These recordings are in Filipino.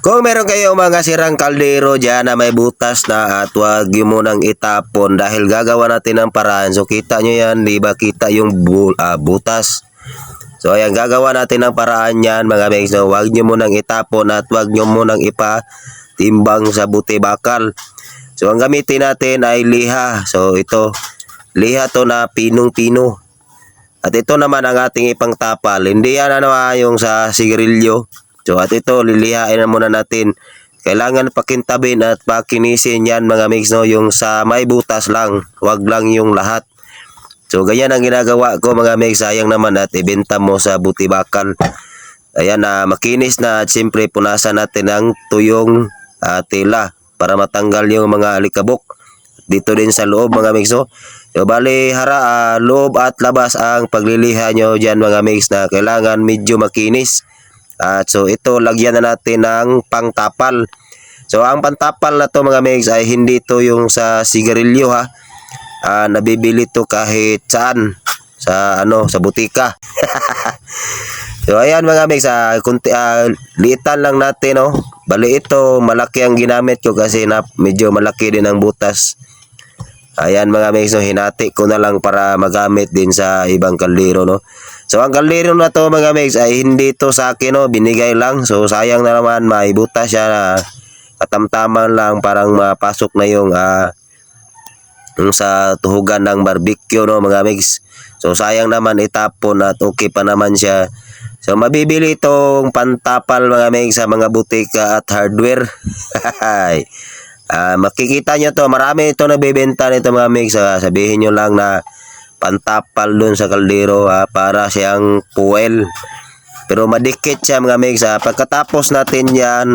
Kung meron kayong mga sirang kaldero dyan na may butas na at huwag nyo munang itapon dahil gagawa natin ng paraan. So kita nyo yan, di ba kita yung butas. So ayan, gagawa natin ng paraan yan mga megs. So huwag nyo munang itapon at huwag nyo munang ipatimbang sa buti bakal. So ang gamitin natin ay liha. So ito, liha to na pinong-pino. At ito naman ang ating ipangtapal. Hindi yan yung sa sigarilyo. So at ito, lilihain na muna natin. Kailangan pakintabin at pakinisin yan mga mix, no? Yung sa may butas lang, wag lang yung lahat. So ganyan ang ginagawa ko mga mix. Sayang naman at ibenta mo sa buti bakal. Ayan na makinis na at siyempre punasan natin ang tuyong tela para matanggal yung mga alikabok. Dito din sa loob mga mix, no? So bali loob at labas ang pagliliha nyo dyan mga mix na kailangan medyo makinis. At so ito lagyan na natin ng pangtapal. So ang pantapal na to mga mix ay hindi to yung sa sigarilyo ha. Nabibili to kahit saan sa sa butika. So ayan mga mix, liitan lang natin Bali ito malaki ang ginamit ko kasi medyo malaki din ang butas. Ayan mga mix, hinati ko na lang para magamit din sa ibang kaldero So ang kaldero na to mga mix ay hindi to sa akin binigay lang. So sayang na naman maibutas siya na katamtaman lang parang mapasok na yung sa tuhugan ng barbecue mga mix. So sayang naman itapon at okay pa naman siya. So mabibili itong pantapal mga mix sa mga butika at hardware. Makikita nyo to, marami ito nabibenta nito mga mix. Sabihin nyo lang na pantapal dun sa kaldero para siyang fuel. Pero madikit siya mga mix. Pagkatapos natin yan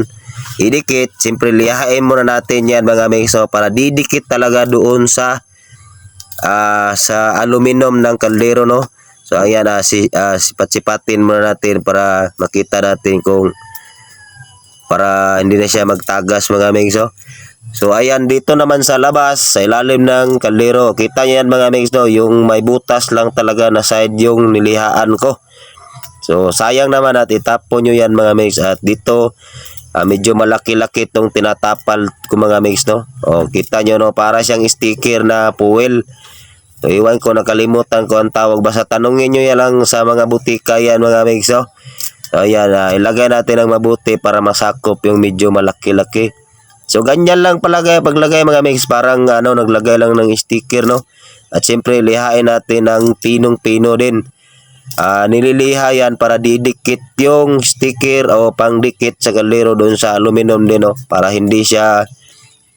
idikit, siyempre lihain muna natin yan mga mix para didikit talaga doon sa aluminum ng kaldero So ayan, sipat-sipatin muna natin para makita natin kung para hindi na siya magtagas mga mix. So ayan, dito naman sa labas, sa ilalim ng kaldero, kita nyo yan mga mix yung may butas lang talaga na side yung nilihaan ko. So sayang naman at itapon nyo yan mga mix. At dito, medyo malaki-laki itong tinatapal ko mga mix kita nyo para siyang sticker na fuel. So iwan ko, nakalimutan ko ang tawag. Basta tanungin nyo yan lang sa mga butika yan mga mix So ayan, ilagay natin ang mabuti para masakop yung medyo malaki-laki. So ganyan lang paglagay mga mix, parang naglagay lang ng sticker At siyempre lihain natin ang pinong-pino din. Nililiha yan para didikit yung sticker o pangdikit sa kaldero doon sa aluminum din para hindi siya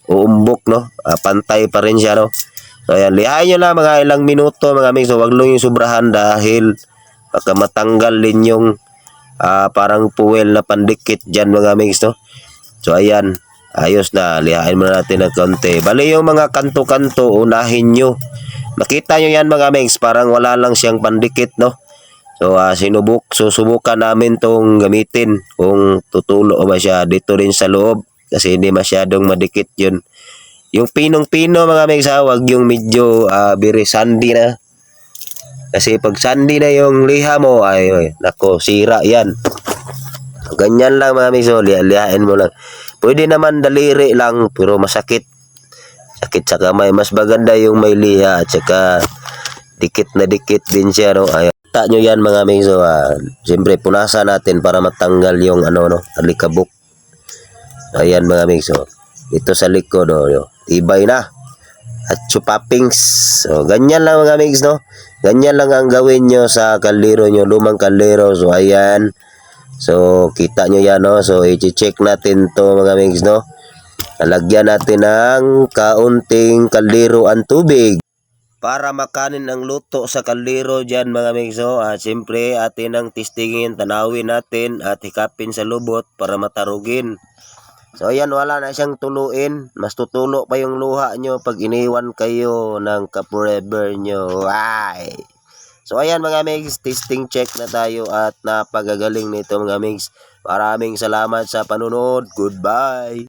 uumbok pantay pa rin siya So ayan, lihain nyo lang mga ilang minuto mga mix. So wag lang yung sobrahan dahil baka matanggal din yung parang fuel na pandikit dyan mga mix So ayan, ayos na, lihain muna natin ng konti. Bali yung mga kanto-kanto, unahin nyo. Makita nyo yan mga mix, parang wala lang siyang pandikit So susubukan namin tong gamitin kung tutulo ba siya dito rin sa loob kasi hindi masyadong madikit yun. Yung pinong-pino mga mix wag yung medyo very sandy na. Kasi pag sandy na yung liha mo ay nako, sira yan. Ganyan lang mga mix, lihain mo lang. Pwede naman daliri lang pero masakit. Sakit sa kamay. Mas maganda yung may liha at saka dikit na dikit din siya Ayan. Ta nyo yan mga mix. Siyempre punasan natin para matanggal yung alikabok. Ayan mga mix. Ito sa likod tibay na. At chupapings. So ganyan lang mga mix Ganyan lang ang gawin nyo sa kaldero nyo, lumang kaldero. So ayan. So kita nyo yan So i-check natin to mga mix Lalagyan natin ng kaunting kaldero ang tubig para makanin ang luto sa kaldero dyan mga mix At siyempre atin ang testingin, tanawin natin at hikapin sa lubot para matarugin. So ayan, wala na siyang tuluin. Mas tutulo pa yung luha nyo pag iniwan kayo ng ka-forever nyo. Ay! So ayan mga mix, testing check na tayo at napagagaling nito mga mix. Maraming salamat sa panunod. Goodbye!